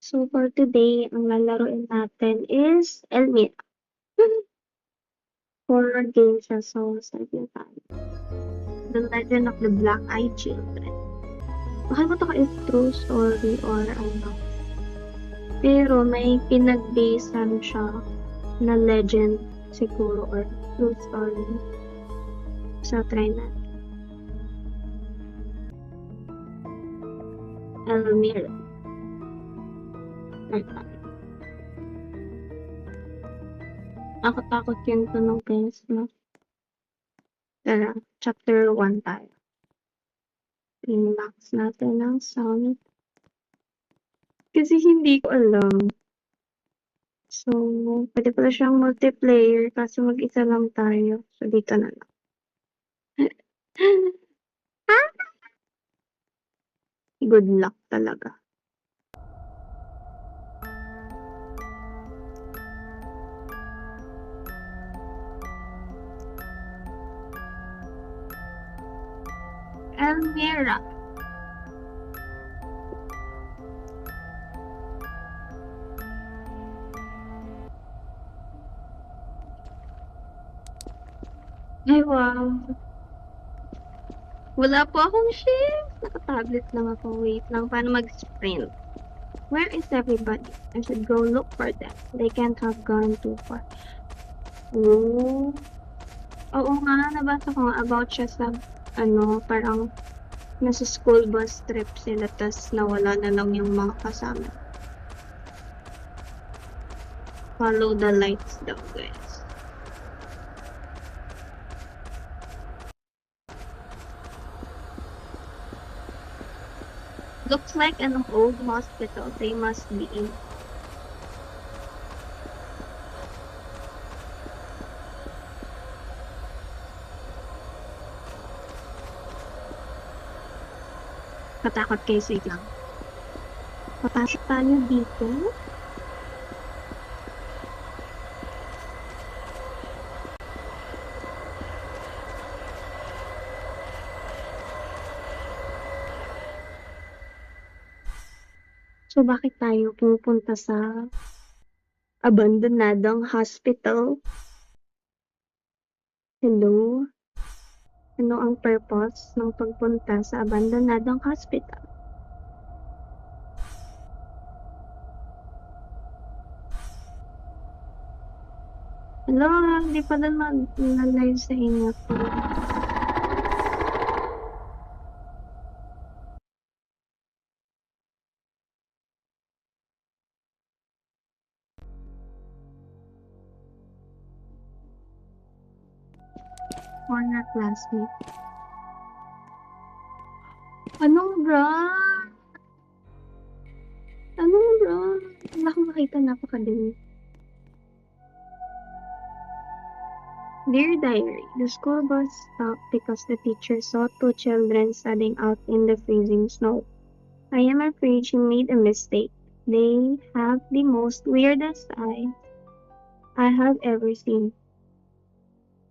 So for today, ang lalaroin natin is Elmira. Horror game siya, so start na tayo. The Legend of the Black-Eyed Children. Baka mo to is true story or ano. Pero may pinag-basean siya na legend siguro or true story. So try natin. Elmira. Nakakatakot yung tunog guys, no? Tara, chapter 1 tayo. I-max natin ang sound. Kasi hindi ko alam. So, pwede pala siyang multiplayer kasi mag-isa lang tayo. So, dito na lang. Good luck talaga. Elmira. Ay, wow. Wala po akong shift. Naka-tablet lang ako. Wait lang, paano mag-sprint? Where is everybody? I should go look for them. They can't have gone too far. Oh. Oo nga, nabasa ko nga about siya sa, parang nasa school bus trip sila, tas nawala na lang yung mga kasama. Follow the lights daw, guys. Looks like an old hospital. They must be in. Katakot kayo, wait lang. Papasok tayo dito. So, bakit tayo pupunta sa abandonadong hospital? Hello? Ano ang purpose ng pagpunta sa abandonadong hospital? Hello? Hindi pala mag-live sa inyo. Former classmate. Anong bra? Anong bra? Wala akong makita, napakadali. Dear Diary, the school bus stopped because the teacher saw two children standing out in the freezing snow. I am afraid she made a mistake. They have the most weirdest eyes I have ever seen.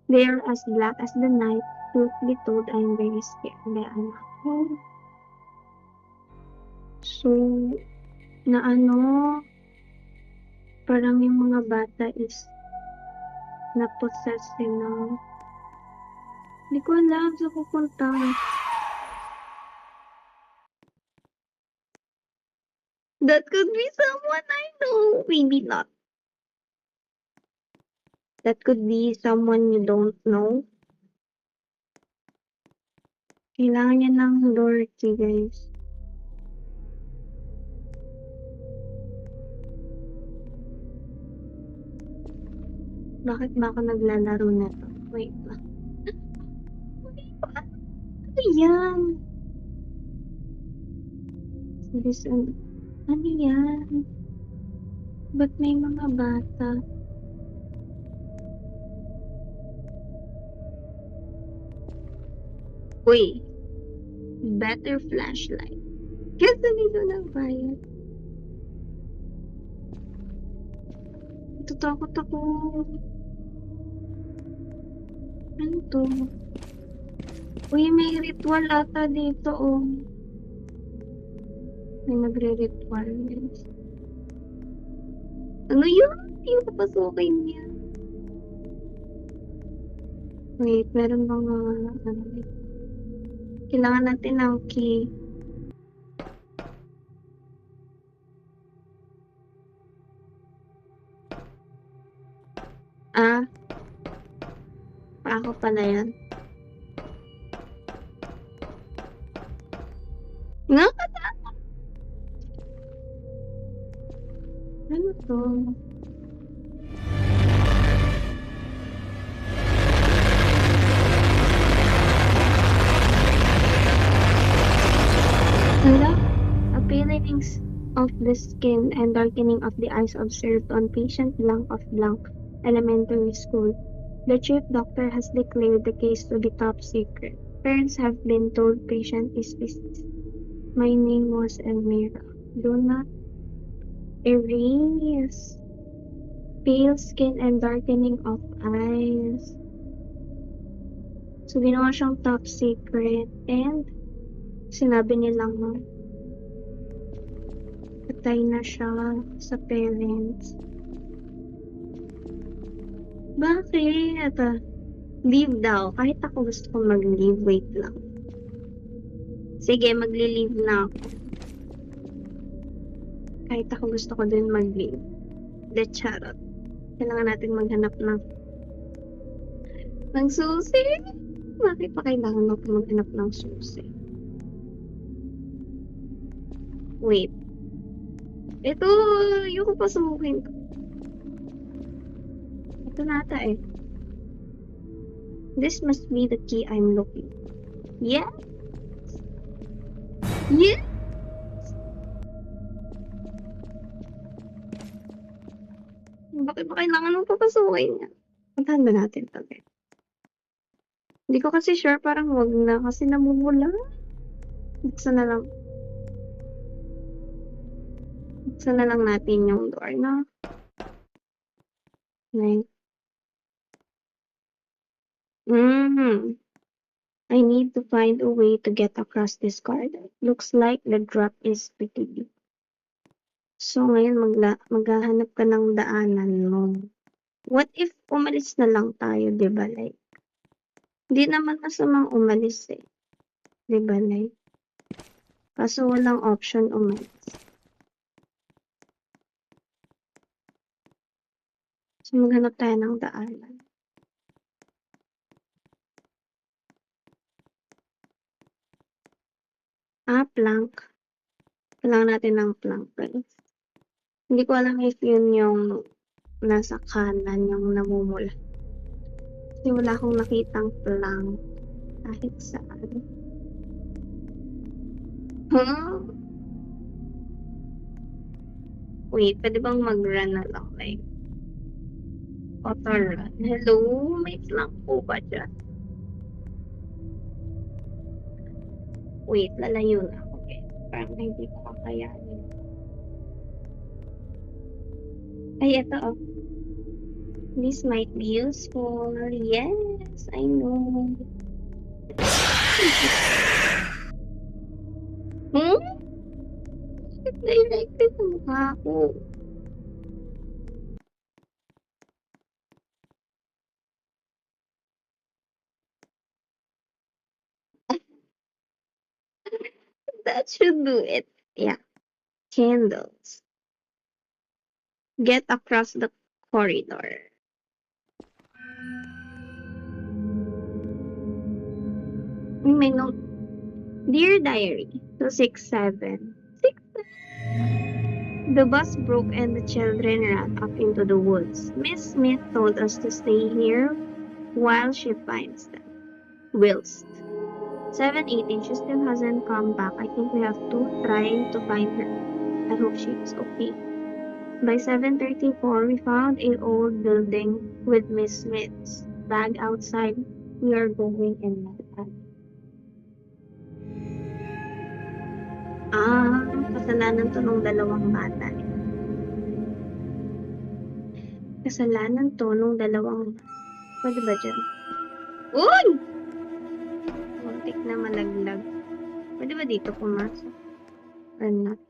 They are as black as the night. Truth be told, I am very scared. Kaya anak ko. So, parang yung mga bata is na-possess na. Hindi ko alam sa pupunta. That could be someone I know. Maybe not. That could be someone you don't know. Kailangan niya ng door key, guys. Bakit ba ako naglalaro na to? Wait lang. Ano yan? Ano yan? Ba't may mga bata? Uy! Better flashlight. Kasi dito ng bayad. Natatakot ako. Ano to? Uy, may ritual ata dito, oh. May nagre-ritual, guys. Ano yun? Hindi ko papasukin yan. Wait, meron bang mga ano dito? Kailangan natin ng key. Ah, ako pala yan. Nga? Ano to? Hala? A paling of the skin and darkening of the eyes observed on patient blank of blank elementary school. The chief doctor has declared the case to be top secret. Parents have been told patient is deceased. My name was Elmira. Do not erase. Pale skin and darkening of eyes. So, ginawa siyang top secret and sinabi nilang patay na siya sa parents. Bakit? Leave daw. Kahit ako gusto kong mag-leave. Wait lang. Sige, magli-leave na ako. Kahit ako gusto ko din mag-leave. The charot. Kailangan natin maghanap ng susi. Bakit pa kailangan natin maghanap ng susi? Wait. Ito, yung ko pasukin to. Ito nata eh. This must be the key I'm looking for. Yeah? Yeah? Bakit ba kailangan mong papasukin niya? Puntahan ba natin ito? Hindi ko kasi sure, parang wag na kasi namumula. Buksan na lang. Buksan na lang natin yung door na. Like, I need to find a way to get across this corridor. Looks like the drop is pretty deep. So, ngayon maghahanap ka ng daanan mo. What if umalis na lang tayo, di ba? Like, hindi naman masamang umalis eh. Di ba? Like, kaso walang option umalis. So, maghanap tayo ng daanan. Plank. Kailangan natin ng plank, guys. Hindi ko alam if yun yung nasa kanan, yung namumula. Kasi wala akong nakitang plank. Kahit saan. Wait, pwede bang mag-run na lang? Like, auto run. Hello? May plank po ba dyan? Wait, lalayo na ako. Okay. Parang hindi ko kakayanin. Ay, ito oh. This might be useful. Yes, I know. Directed sa mukha ko. That should do it. Yeah. Candles. Get across the corridor. May note. Dear Diary, 267. The bus broke and the children ran off into the woods. Miss Smith told us to stay here while she finds them. Whilst 7:18, she still hasn't come back. I think we have to try to find her. I hope she is okay. By 7:34, we found an old building with Miss Smith's bag outside. We are going in that. Kasalanan to nung dalawang bata. Kasalanan to nung dalawang... Pwede ba dyan? Uy! Muntik na malaglag. Pwede ba dito pumasok? Or not?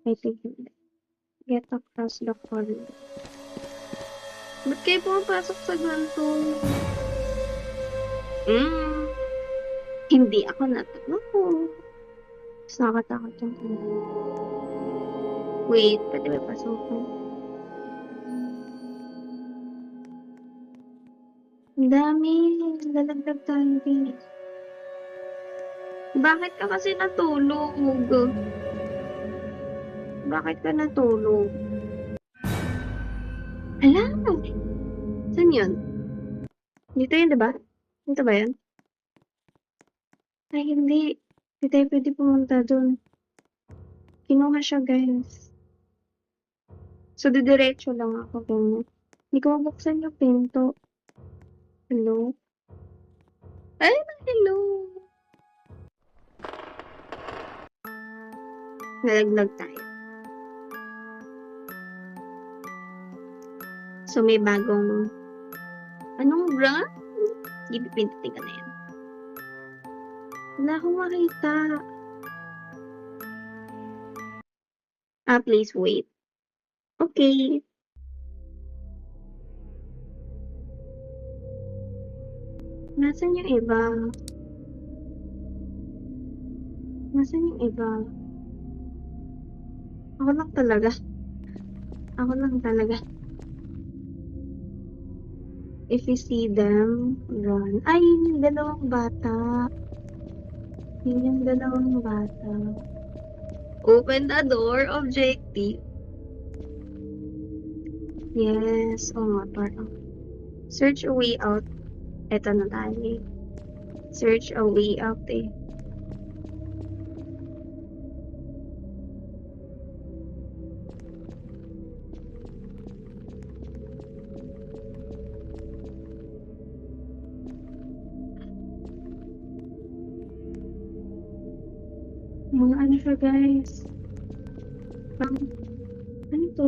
I think hindi. Get across the corridor. Ba't kayo pumapasok sa ganito? Hindi ako natakot. Mas nakatakot yung Wait, pwede ba pasukan? Ang dami. Lalagdag tayo, please. Bakit ka kasi natulog? Bakit ka natulog? Ala! Saan yun? Dito yun, diba? Dito ba yun? Ay, hindi. Hindi tayo pwede pumunta dun. Kinuha siya, guys. So, didiretso lang ako, ganyan. Hindi ko mabuksan yung pinto. Hello? Ay, hello! Nalaglag tayo. So, may bagong... Anong brand? Sige, pindutin ka na yan. Wala akong makita. Please wait. Okay. Nasaan yung iba? Nasaan yung iba? Ako lang talaga. Ako lang talaga. If you see them, run. Ay, yun yung dalawang bata. Yun yung dalawang bata. Open the door, objective. Yes, nga, parang. Search a way out. Eto na tayo. Search a way out eh. Mga ano siya, guys. Ano to?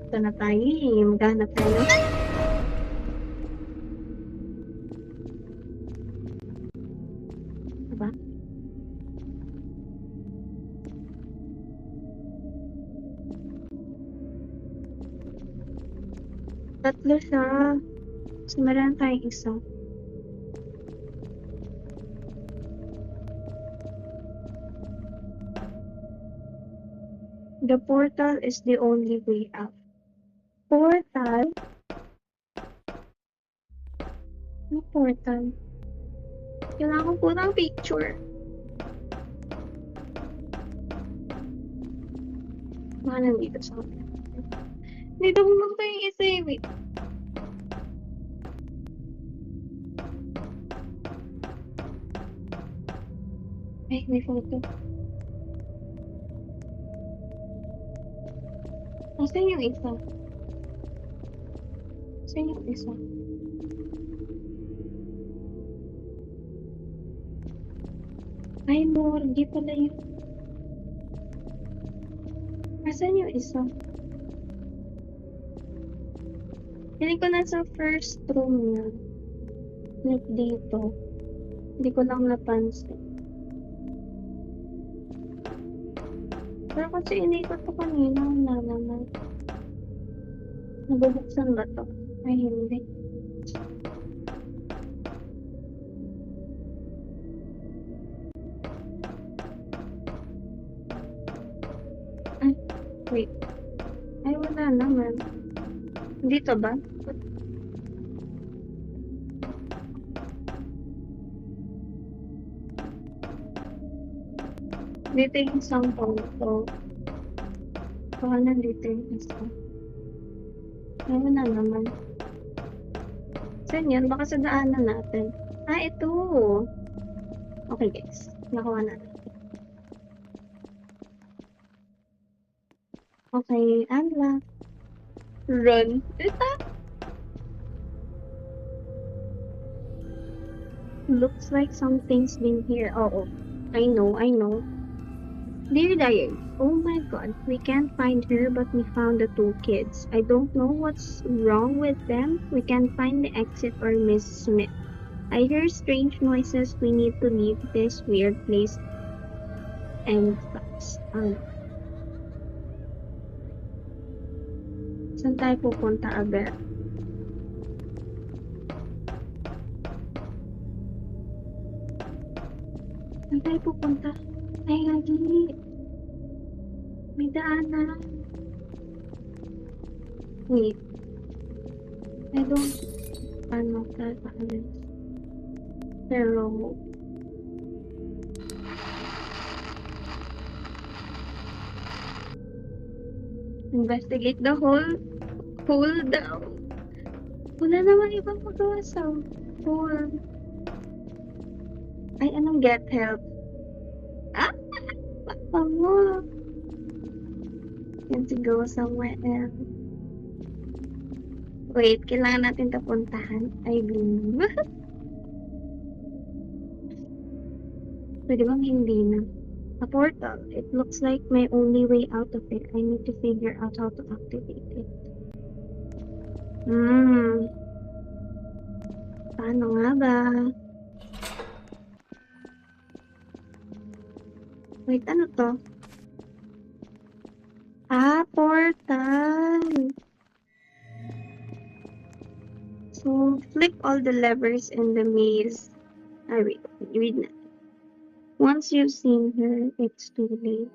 Ito na tayo eh. Maghanap tayo. Diba? Tatlo siya. So, meron tayong isa. The portal is the only way out. Portal? Ano portal? Kailangan ko po ng picture. Baka nandito sa akin. Dito pumunta yung isa eh. Wait. Ay, may photo. Saan yung isa? Saan yung isa? Ay, morgue pala yun. Saan yung isa? Hindi ko nasa first room niya. Like dito. Hindi ko lang napansin. Pero kasi inikot ko kanina, wala naman. Nabubuksan ba to? Ay, hindi. Ay, wait. Ay, wala naman. Dito ba? Dito yung isang photo. Baka nandito yung isa. Ay, wala naman. Saan yun? Baka sa daanan natin. Ito. Okay, guys. Nakuha natin. Okay, unlock. Run. Ito. Looks like something's been here. Oh, I know. Dear Diary, oh my god, we can't find her but we found the two kids. I don't know what's wrong with them. We can't find the exit or Miss Smith. I hear strange noises. We need to leave this weird place and fast. Saan tayo pupunta agad? Saan tayo pupunta? Ay, lagi. May daanan. Wait. I don't... Ano tataalis? Pero... Investigate the hole down. Wala naman ibang magawa sa hole. Ay, anong get help? Ah! Papa mo. Need to go somewhere else. Wait, kailangan natin ito puntahan. I believe. Pwede bang hindi na? A portal. It looks like my only way out of it. I need to figure out how to activate it. Paano nga ba? Wait, ano to? Ah, portal! So, flip all the levers in the maze. Ah, wait, read na. Once you've seen her, it's too late.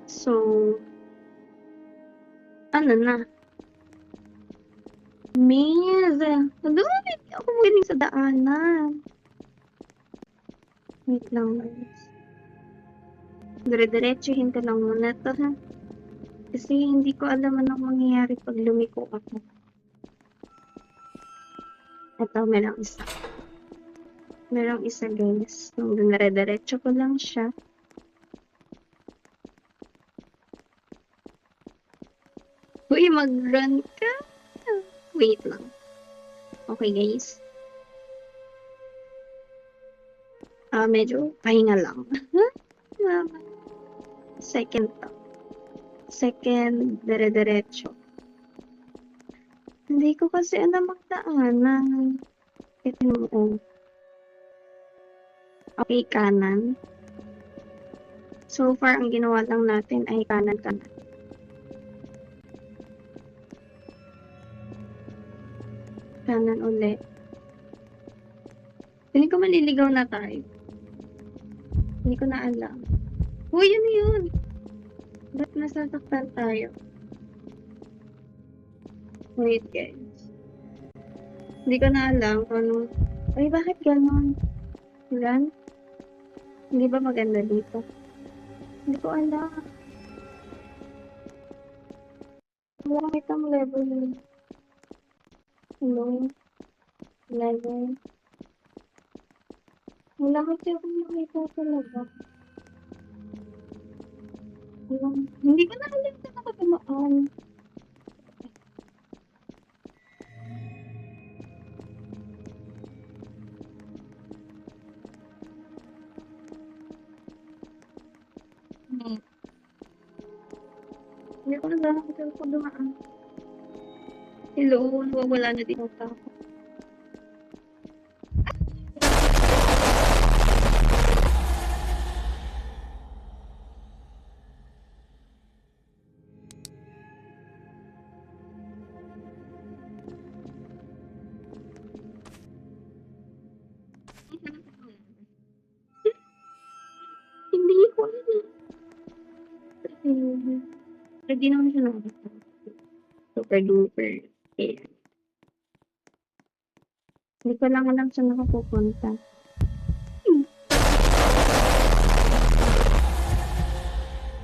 So, ano na? Maze! Ano, hindi ako willing sa daanan. Wait lang, guys. Dire-diretsuhin ko lang muna to, ha? Kasi hindi ko alam anong mangyayari pag lumiko ako. Ito, merong isa. Merong isa, guys. Nung dire-diretso ko lang siya. Uy, mag-run ka! Wait lang. Okay, guys. Medyo pahinga lang. Second to. Second, dire-diretso. Hindi ko kasi alam magdaanan. Ito mo. Okay, kanan. So far, ang ginawa lang natin ay kanan-kanan. Kanan ulit. Hindi ko maliligaw na tayo. Hindi ko na alam. Uy, yun! Ba't nasasaktan tayo? Wait, guys. Hindi ko na alam kung anong... Ay, bakit ganon? Run? Hindi ba maganda dito? Hindi ko alam. Wala kitang level. Hello? Level. Wala kasi akong makita talaga. Hindi ko na alam na nakatamaan. Hindi ko na alam kung ko dumaan. Hello, nawawala na din ako. Hindi ko alam. Hindi naman siya nakakita. Super duper. Eh. Hindi ko lang alam saan nakapupunta.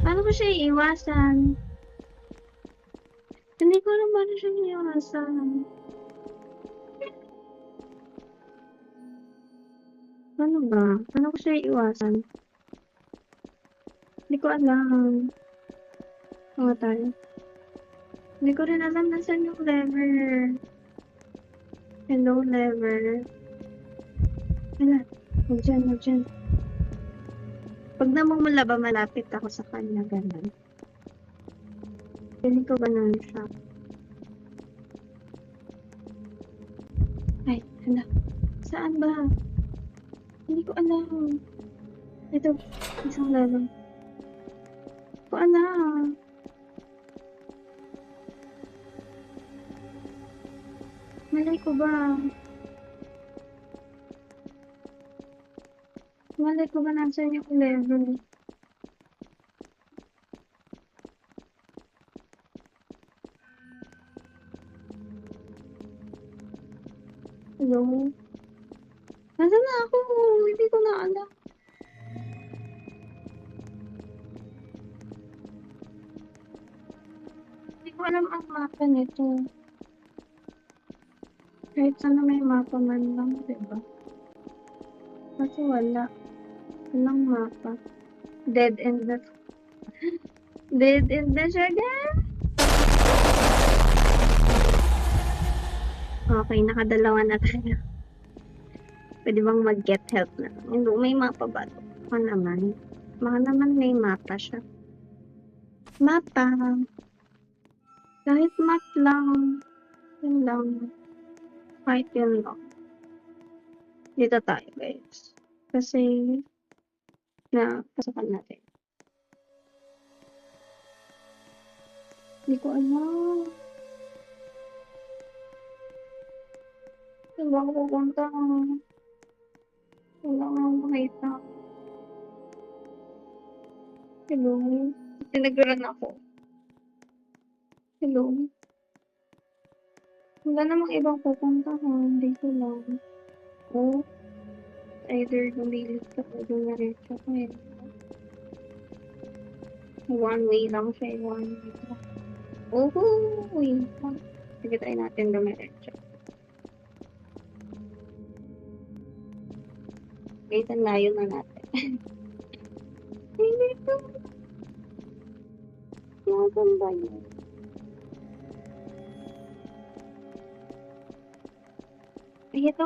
Paano ko siya iiwasan? Hindi ko alam paano siya iiwasan. Paano ba? Paano ko siya iiwasan? Hindi ko alam. Mga tayo. Hindi ko rin alam nasan yung lever. Hello, lever. Wala. Huwag dyan. Pag namumula ba malapit ako sa kanya, ganun. Feeling ko ganun siya. Ay, hala. Saan ba? Hindi ko alam. Ito, isang level. Hindi ko alam. Malay ko ba? Malay ko ba nasan yung level? Hello? Nasaan na ako? Hindi ko na alam. Hindi ko alam ang mapa nito. Kahit sana may mapa man lang, diba? Kasi wala. Walang mapa. Dead end na. Dead end na siya, guys! Okay, nakadalawa na tayo. Pwede bang mag-get help na? Hindi, may mapa ba ito? Baka naman. Baka naman may mapa siya. Mapa. Kahit map lang. Yun lang. Kahit yun lang. Dito tayo, guys. Kasi, pasokan natin. Hindi ko alam. Saan ba ako pupunta? Wala akong makita. Hello? Tinagaran ako. Hello? Wala namang ibang pupuntahan. Dito lang. Oh. Either lumilit ka o dumiretso ka eh. One way lang siya. One way lang. Oh, wait lang. Sige, try natin dumiretso. Guys, ang layo na natin. Hindi ko. Nasaan ba yun? Ay, ito.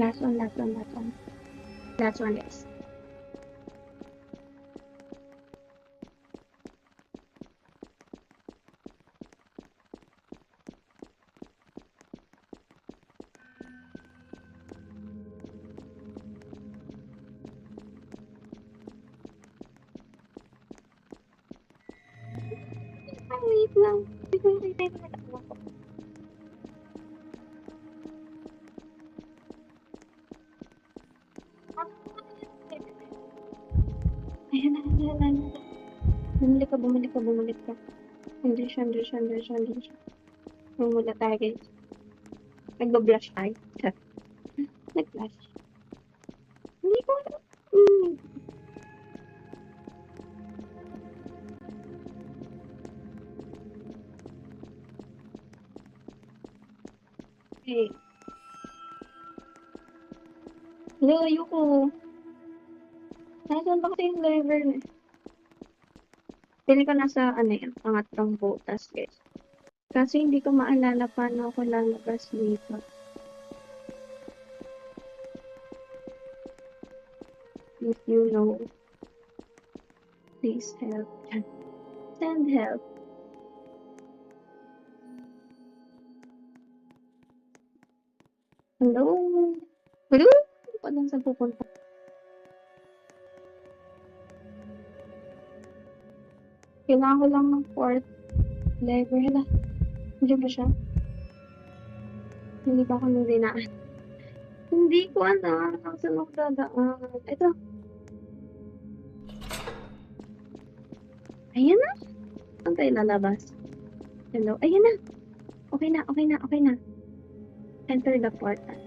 Last one. Last one, guys. Wait lang. Hindi ko nakita yung natakbo ko. Ayan na. Bumalik ka. Hindi siya. Mamula tayo, guys. Nagba-blush tayo. Nag-blush. Hindi ko alam. Okay. Hello, ayoko. Nasaan ba kasi yung driver na? Pili ko nasa, pangatlong butas, guys. Kasi hindi ko maalala paano ako lalabas dito. If you know, please help. Send help. Hello? Paano saan pupunta? Kailangan ko lang ng fourth lever. Hala. Hindi ba siya? Hindi ba ako nandinaan? Hindi ko alam. Saan ako dadaan? Ito. Ayan na. Saan tayo lalabas? Hello? Ayan na. Okay na. Enter the portal.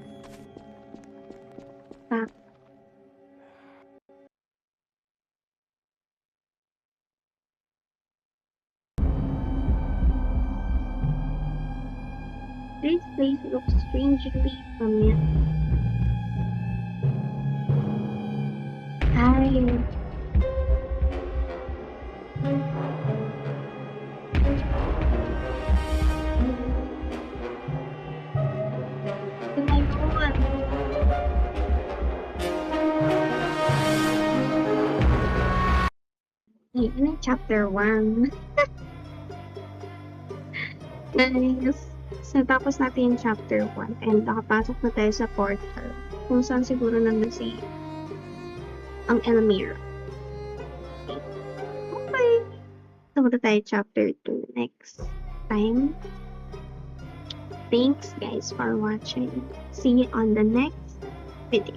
This place looks strangely familiar. Hi. Oh my God. Chapter 1. Nice. So, tapos natin yung chapter 1 and nakapasok na tayo sa portal kung saan siguro nandun si ang Elmira. Okay. Punta tayo chapter 2 next time. Thanks guys for watching. See you on the next video.